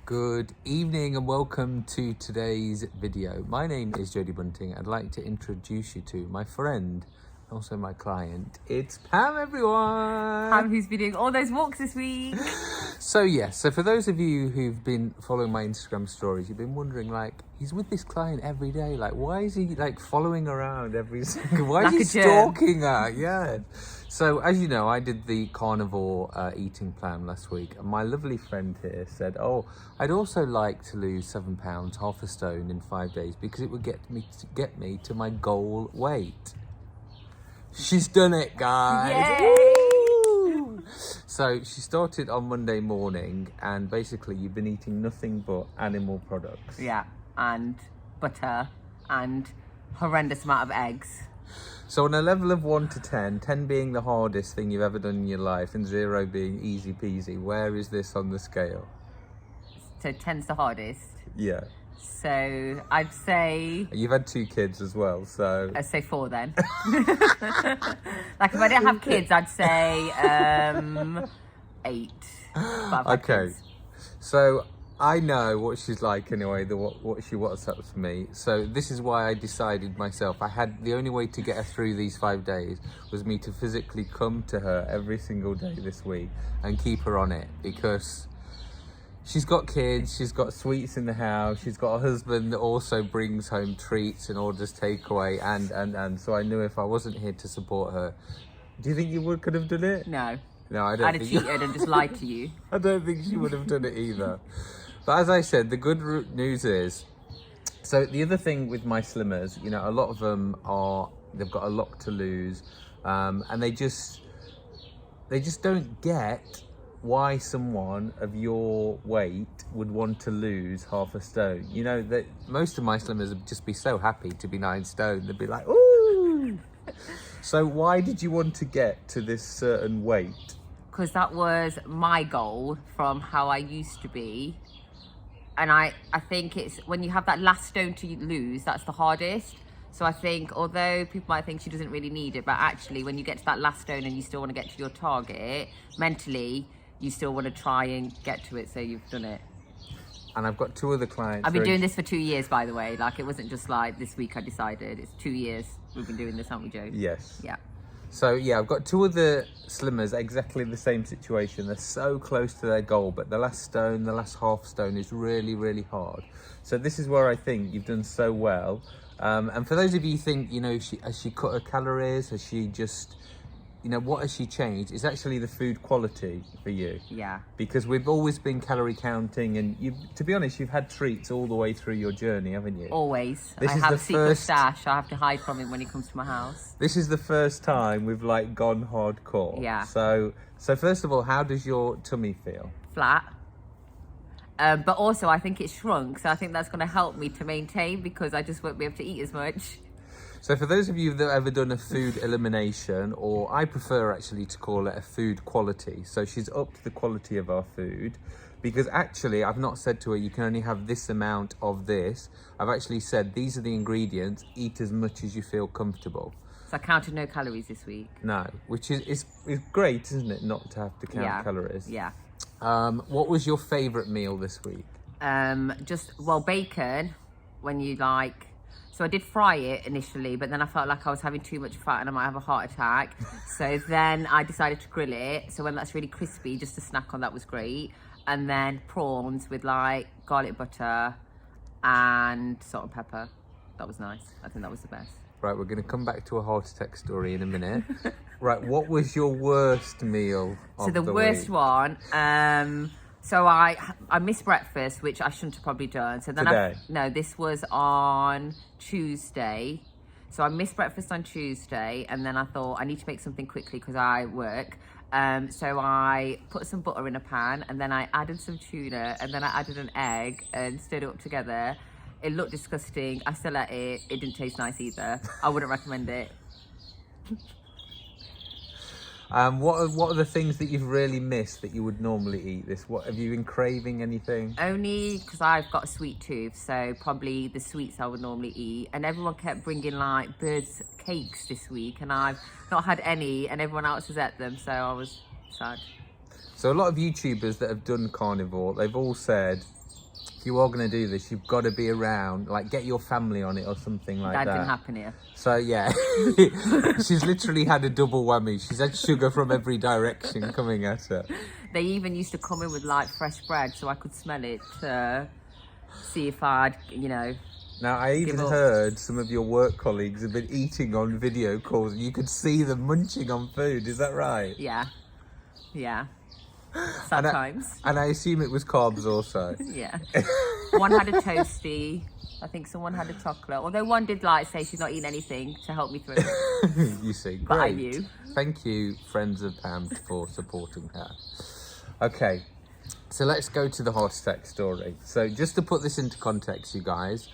Good evening and welcome to today's video. My name is Jodie Bunting. I'd like to introduce you to my friend, also my client. It's Pam, everyone. Pam, who's been doing all those walks this week. So for those of you who've been following my Instagram stories, you've been wondering, he's with this client every day. Why is he following around every single? Why Like is he a germ. stalking her? Yeah. So as you know, I did the carnivore eating plan last week, and my lovely friend here said, "Oh, I'd also like to lose 7 pounds, half a stone in 5 days, because it would get me to my goal weight." She's done it, guys. Yay! Woo! So she started on Monday morning, and basically you've been eating nothing but animal products. Yeah, and butter and horrendous amount of eggs. So on a level of 1 to 10, 10 being the hardest thing you've ever done in your life and 0 being easy peasy, where is this on the scale? So 10's the hardest. Yeah. So I'd say You've had 2 kids as well, so... I'd say 4 then. If I didn't have kids, I'd say 8. But I've had Okay. kids. So I know what she's like anyway, what she WhatsApps me. So this is why I decided myself. The only way to get her through these 5 days was me to physically come to her every single day this week and keep her on it, because she's got kids, she's got sweets in the house, she's got a husband that also brings home treats and orders takeaway, and so I knew if I wasn't here to support her. Do you think you could have done it? No. No, I don't I'd have think cheated and just lied to you. I don't think she would have done it either. But as I said, the good news is, so the other thing with my slimmers, a lot of them they've got a lot to lose, and they just don't get why someone of your weight would want to lose half a stone. That most of my slimmers would just be so happy to be 9 stone. They'd be like, ooh. So why did you want to get to this certain weight? Because that was my goal from how I used to be. And I think it's when you have that last stone to lose, that's the hardest. So I think, although people might think she doesn't really need it, but actually when you get to that last stone and you still want to get to your target, mentally, you still want to try and get to it, so you've done it. And I've got 2 other clients. I've been doing this for 2 years, by the way. It wasn't just this week I decided. It's 2 years we've been doing this, haven't we, Joe? Yes. Yeah. So yeah, I've got 2 other slimmers, exactly the same situation. They're so close to their goal, but the last stone, the last half stone is really, really hard. So this is where I think you've done so well. And for those of you who think, has she cut her calories? Has she just, what has she changed? It's actually the food quality for you. Yeah. Because we've always been calorie counting, and to be honest, you've had treats all the way through your journey, haven't you? Always. This I is have the a secret first- stash. I have to hide from him when he comes to my house. This is the first time we've gone hardcore. Yeah. So first of all, how does your tummy feel? Flat. But also I think it's shrunk, so I think that's going to help me to maintain, because I just won't be able to eat as much. So for those of you that have ever done a food elimination, or I prefer actually to call it a food quality. So she's upped the quality of our food, because actually I've not said to her, you can only have this amount of this. I've actually said, these are the ingredients, eat as much as you feel comfortable. So I counted no calories this week. No, which is great, isn't it, not to have to count calories? Yeah. What was your favourite meal this week? Bacon, when you so I did fry it initially, but then I felt like I was having too much fat and I might have a heart attack. So then I decided to grill it. So when that's really crispy, just a snack on that was great. And then prawns with garlic butter and salt and pepper. That was nice. I think that was the best. Right, we're going to come back to a heart attack story in a minute. Right, what was your worst meal of the the worst week? one, so I missed breakfast, which I shouldn't have probably done. So then Today? This was on Tuesday. So I missed breakfast on Tuesday, and then I thought I need to make something quickly because I work. So I put some butter in a pan, and then I added some tuna, and then I added an egg and stirred it up together. It looked disgusting. I still ate it. It didn't taste nice either. I wouldn't recommend it. What are the things that you've really missed that you would normally eat? What have you been craving anything? Only because I've got a sweet tooth, so probably the sweets I would normally eat. And everyone kept bringing birds cakes this week, and I've not had any, and everyone else has ate them, so I was sad. So a lot of YouTubers that have done carnivore, they've all said if you are going to do this, you've got to be around, like get your family on it or something like That that. didn't happen here. So yeah, she's literally had a double whammy. She's had sugar from every direction coming at her. They even used to come in with like fresh bread so I could smell it to see if I'd, Now, I even Give up. heard some of your work colleagues have been eating on video calls and you could see them munching on food. Is that right? yeah. Sometimes. And I assume it was carbs also. Yeah. One had a toasty. I think someone had a chocolate. Although one did say she's not eating anything to help me through. You see, great. But I knew. Thank you, friends of Pam, for supporting her. Okay, so let's go to the heart attack story. So just to put this into context, you guys.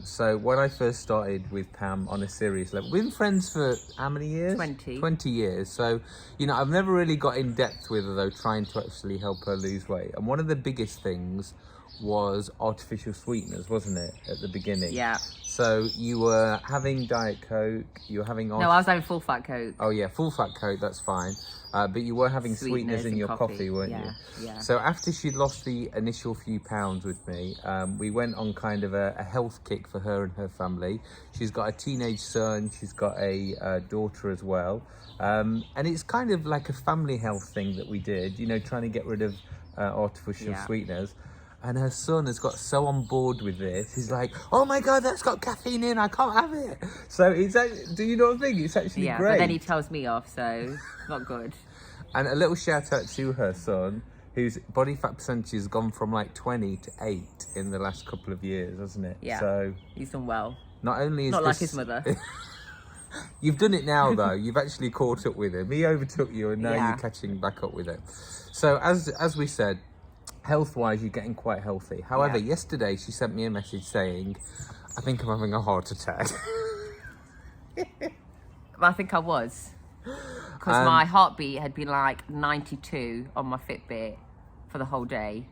So when I first started with Pam on a serious level, we've been friends for how many years? 20. 20 years. So, I've never really got in depth with her though, trying to actually help her lose weight. And one of the biggest things was artificial sweeteners, wasn't it, at the beginning? Yeah. So you were having Diet Coke, you were having... No, I was having full fat Coke. Oh yeah, full fat Coke, that's fine. But you were having sweeteners in your coffee, weren't you? Yeah. So after she'd lost the initial few pounds with me, we went on kind of a health kick for her and her family. She's got a teenage son, she's got a daughter as well. And it's kind of like a family health thing that we did, trying to get rid of artificial sweeteners. And her son has got so on board with this. He's like, "Oh my God, that's got caffeine in. I can't have it." So do you know what I think? It's actually great. But then he tells me off, so not good. And a little shout out to her son, whose body fat percentage has gone from 20 to 8 in the last couple of years, hasn't it? Yeah. So He's done well. not only is Not this... like his mother. You've done it now, though. You've actually caught up with him. He overtook you, and now Yeah. you're catching back up with him. So as we said, health-wise, you're getting quite healthy. However, yesterday she sent me a message saying, "I think I'm having a heart attack." I think I was. Because my heartbeat had been 92 on my Fitbit for the whole day.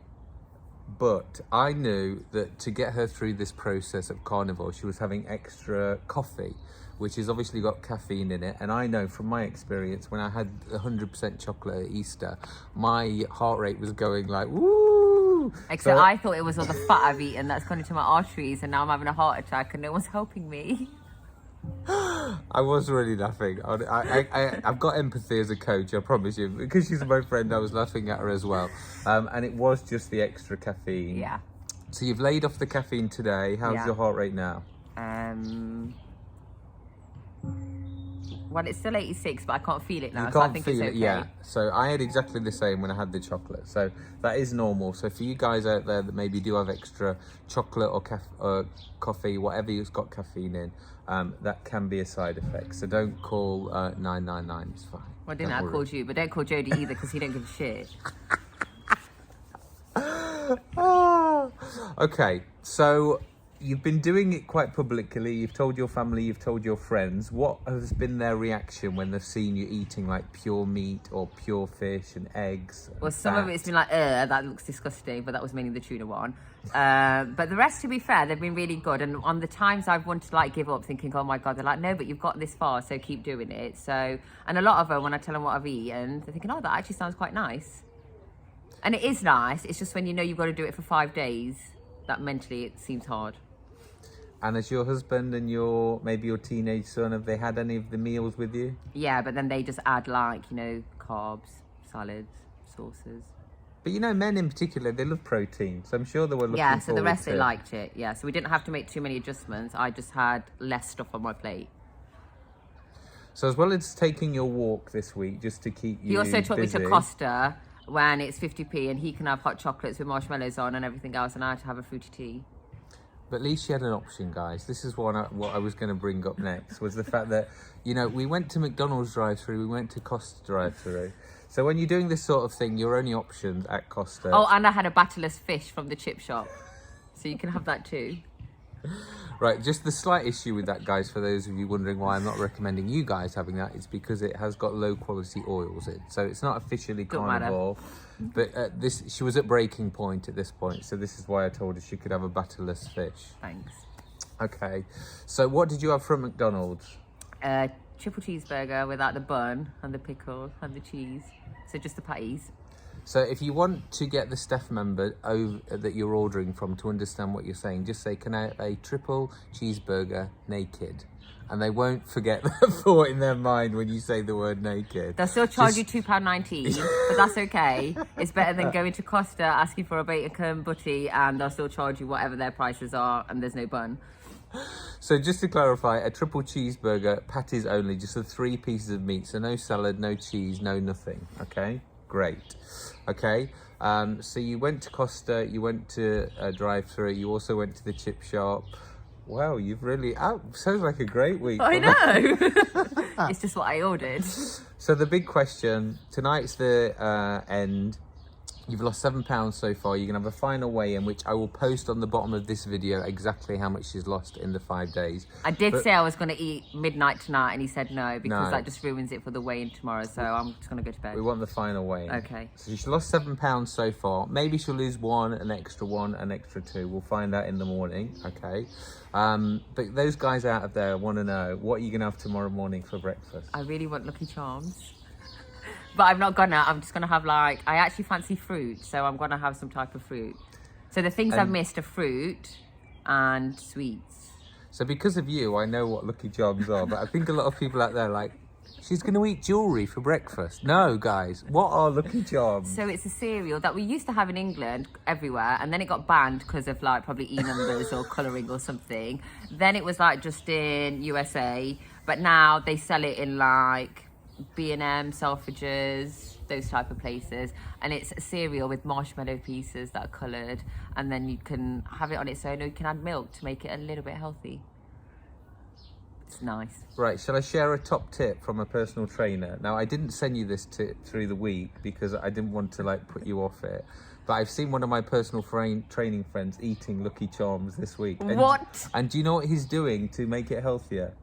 But I knew that to get her through this process of carnivore, she was having extra coffee, which has obviously got caffeine in it. And I know from my experience, when I had 100% chocolate at Easter, my heart rate was going woo! Except So- I thought it was all the fat I've eaten that's gone into my arteries, and now I'm having a heart attack and no one's helping me. I was really laughing. I've got empathy as a coach, I promise you. Because she's my friend, I was laughing at her as well. And it was just the extra caffeine. Yeah. So you've laid off the caffeine today. How's Yeah. your heart rate now? Well, it's still 86, but I can't feel it now, You so I can't think feel it's it, okay. yeah. So I had exactly the same when I had the chocolate. So that is normal. So for you guys out there that maybe do have extra chocolate or coffee, whatever has got caffeine in, that can be a side effect. So don't call 999. It's fine. Well, didn't Don't I worry. call you? But don't call Jodie either, because he don't give a shit. Okay, so you've been doing it quite publicly. You've told your family, you've told your friends. What has been their reaction when they've seen you eating pure meat or pure fish and eggs? Well, some of it's been that looks disgusting, but that was mainly the tuna one. But the rest, to be fair, they've been really good. And on the times I've wanted to give up, thinking, "Oh my God," they're like, "No, but you've got this far, so keep doing it." So, and a lot of them, when I tell them what I've eaten, they're thinking, "Oh, that actually sounds quite nice." And it is nice. It's just when you've got to do it for 5 days, that mentally it seems hard. And has your husband and maybe your teenage son, have they had any of the meals with you? Yeah, but then they just add carbs, salads, sauces. But men in particular, they love protein. So I'm sure they were looking Yeah, so the forward rest to they it. liked it. Yeah, so we didn't have to make too many adjustments. I just had less stuff on my plate. So as well as taking your walk this week, just to keep you He also took busy, me to Costa when it's 50p and he can have hot chocolates with marshmallows on and everything else, and I had to have a fruity tea. But at least you had an option, guys. This is what I was going to bring up next, was the fact that, we went to McDonald's drive-thru, we went to Costa drive-thru. So when you're doing this sort of thing, your only options at Costa... Oh, and I had a batterless fish from the chip shop. So you can have that too. Right, just the slight issue with that, guys, for those of you wondering why I'm not recommending you guys having that, is because it has got low-quality oils in. So it's not officially Don't matter. carnivore. But she was at breaking point at this point, so this is why I told her she could have a batterless fish. Thanks. Okay, so what did you have from McDonald's? Triple cheeseburger without the bun and the pickle and the cheese. So just the patties. So if you want to get the staff member that you're ordering from to understand what you're saying, just say, can I have a triple cheeseburger naked? And they won't forget that thought in their mind when you say the word naked. They'll still charge you £2.19, but that's okay. It's better than going to Costa, asking for a bacon butty, and they'll still charge you whatever their prices are, and there's no bun. So just to clarify, a triple cheeseburger, patties only, just the 3 pieces of meat. So no salad, no cheese, no nothing. Okay, great. Okay, so you went to Costa, you went to a drive-through, you also went to the chip shop. Wow, you've really, sounds like a great week. I know. It's just what I ordered. So the big question, tonight's the end. You've lost £7 so far. You're gonna have a final weigh-in, which I will post on the bottom of this video exactly how much she's lost in the 5 days. I did say I was going to eat midnight tonight, and he said no, because No. that just ruins it for the weigh-in tomorrow, so I'm just going to go to bed. We want the final weigh-in. Okay. So she's lost £7 so far. Maybe she'll lose 1, an extra 1, an extra 2. We'll find out in the morning, okay? But those guys out there want to know, what are you going to have tomorrow morning for breakfast? I really want Lucky Charms. But I'm not gonna. I'm just gonna have I actually fancy fruit, so I'm gonna have some type of fruit. So the things I've missed are fruit and sweets. So because of you, I know what Lucky Charms are, but I think a lot of people out there are like, she's going to eat jewellery for breakfast. No, guys, what are Lucky Charms? So it's a cereal that we used to have in England everywhere, and then it got banned because of probably E-numbers or colouring or something. Then it was just in USA, but now they sell it in B&M, Selfridges, those type of places, and it's a cereal with marshmallow pieces that are coloured, and then you can have it on its own, or you can add milk to make it a little bit healthy. It's nice. Right, shall I share a top tip from a personal trainer? Now, I didn't send you this tip through the week because I didn't want to put you off it, but I've seen one of my personal training friends eating Lucky Charms this week. What? And do you know what he's doing to make it healthier?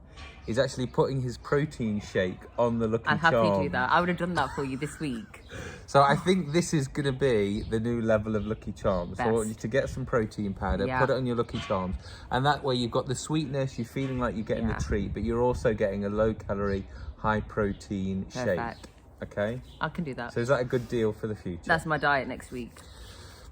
He's actually putting his protein shake on the Lucky Charms. I'd happily do that. I would have done that for you this week. So I think this is going to be the new level of Lucky Charms. So I want you to get some protein powder, put it on your Lucky Charms, and that way you've got the sweetness, you're feeling like you're getting a treat, but you're also getting a low-calorie, high-protein shake. Okay? I can do that. So is that a good deal for the future? That's my diet next week.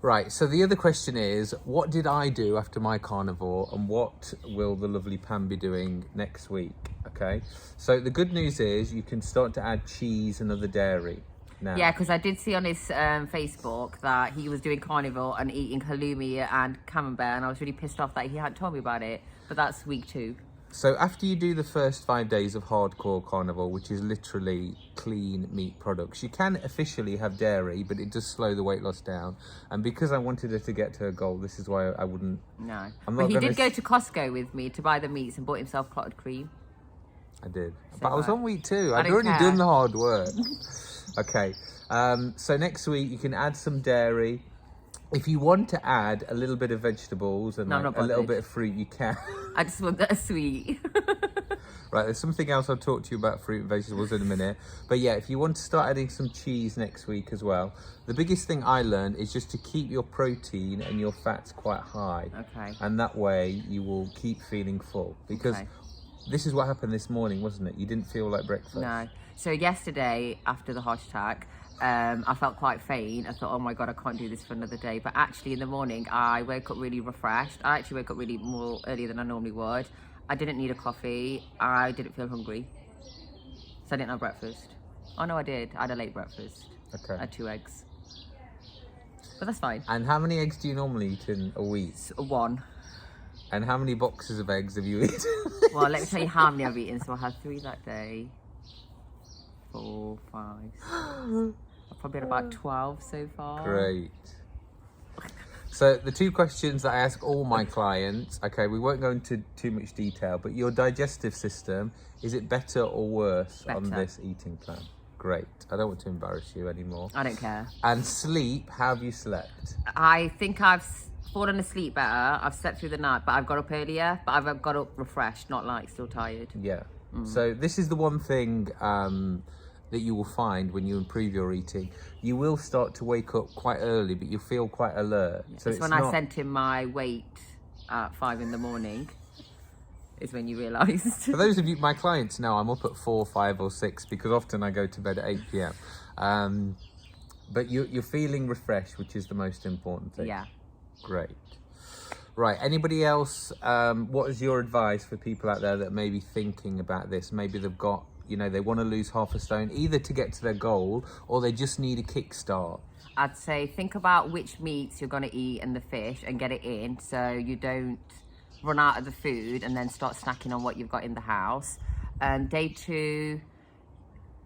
Right, so the other question is, what did I do after my carnivore, and what will the lovely Pam be doing next week? Okay, so the good news is you can start to add cheese and other dairy now. Yeah, because I did see on his Facebook that he was doing carnivore and eating halloumi and camembert, and I was really pissed off that he hadn't told me about it, but that's week 2. So after you do the first 5 days of hardcore carnivore, which is literally clean meat products, you can officially have dairy, but it does slow the weight loss down. And because I wanted her to get to her goal, this is why I wouldn't... No. I'm But not he gonna did go to Costco with me to buy the meats and bought himself clotted cream. I did. So But I was on week 2. I'd don't already care. done the hard work. Okay. So next week you can add some dairy. If you want to add a little bit of vegetables and No, I'm not a little bothered. bit of fruit, you can. I just want that sweet. Right, there's something else I'll talk to you about fruit and vegetables in a minute. But yeah, if you want to start adding some cheese next week as well, the biggest thing I learned is just to keep your protein and your fats quite high. Okay. And that way you will keep feeling full. Because this is what happened this morning, wasn't it? You didn't feel like breakfast. No. So yesterday, after the heart attack, I felt quite faint. I thought, oh my God, I can't do this for another day. But actually in the morning, I woke up really refreshed. I actually woke up really more earlier than I normally would. I didn't need a coffee. I didn't feel hungry. So I didn't have breakfast. Oh no, I did. I had a late breakfast. Okay. I had 2 eggs. But that's fine. And how many eggs do you normally eat in a week? It's 1. And how many boxes of eggs have you eaten? Well, let me tell you how many I've eaten. So I had 3 that day. 4, 5. I've probably had about 12 so far. Great. So the 2 questions that I ask all my clients, okay, we won't go into too much detail, but your digestive system, is it better or worse on Better. this eating plan? Great. I don't want to embarrass you anymore. I don't care. And sleep, how have you slept? I think I've fallen asleep better. I've slept through the night, but I've got up earlier. But I've got up refreshed, not still tired. Yeah. So this is the one thing that you will find when you improve your eating. You will start to wake up quite early, but you feel quite alert. So It's when I sent him my weight at 5 in the morning. Is when you realised. For those of you, my clients know I'm up at 4, 5 or 6 because often I go to bed at 8 p.m. But you're feeling refreshed, which is the most important thing. Yeah. Great. Right. Anybody else? What is your advice for people out there that may be thinking about this? Maybe they've got, they want to lose half a stone, either to get to their goal or they just need a kickstart. I'd say think about which meats you're going to eat and the fish and get it in so you don't run out of the food and then start snacking on what you've got in the house. Day 2,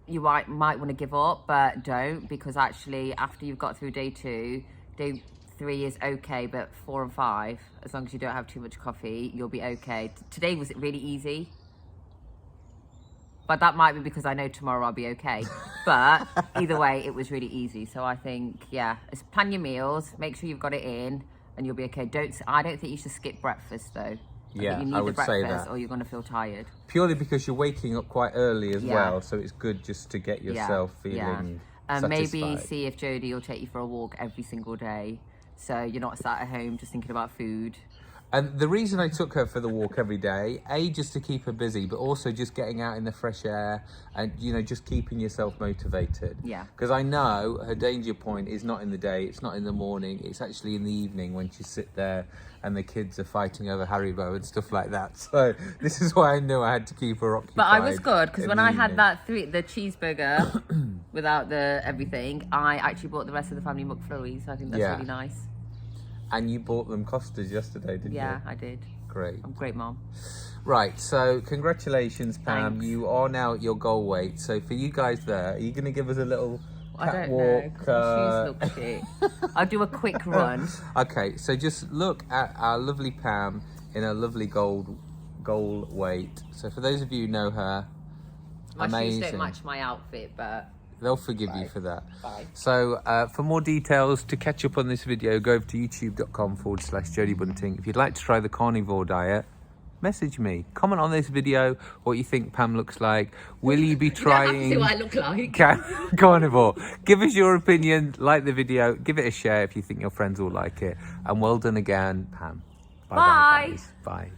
you might want to give up, but don't, because actually after you've got through day 2, day 3 is okay, but 4 and 5, as long as you don't have too much coffee, you'll be okay. Today was really easy. But that might be because I know tomorrow I'll be okay. But either way, it was really easy. So I think, just plan your meals, make sure you've got it in, and you'll be okay. I don't think you should skip breakfast though. Yeah, you need I would the say breakfast that. or you're going to feel tired. Purely because you're waking up quite early as Yeah. well, so it's good just to get yourself feeling satisfied. Maybe see if Jodie will take you for a walk every single day, so you're not sat at home just thinking about food. And the reason I took her for the walk every day, just to keep her busy, but also just getting out in the fresh air and, just keeping yourself motivated. Yeah. Because I know her danger point is not in the day, it's not in the morning, it's actually in the evening when she sit there and the kids are fighting over Haribo and stuff like that. So this is why I knew I had to keep her occupied. But I was good, because in when the I had evening. the cheeseburger without the everything, I actually bought the rest of the family McFlurries. So I think that's Yeah. really nice. And you bought them Costas yesterday, didn't you? Yeah, I did. Great. I'm a great mom. Right, so congratulations, Pam. Thanks. You are now at your goal weight. So for you guys there, are you going to give us a little I don't catwalk? know, 'cause my shoes look shit. I'll do a quick run. Okay, so just look at our lovely Pam in a lovely goal weight. So for those of you who know her, My amazing. shoes don't match my outfit, but They'll forgive you for that. bye. So for more details, to catch up on this video, go over to youtube.com/Jodie Bunting. If you'd like to try the carnivore diet, message me. Comment on this video what you think Pam looks like. Will you be trying You don't have to see what I look like. carnivore? Give us your opinion, like the video, give it a share if you think your friends will like it. And well done again, Pam. Bye. Guys. Bye.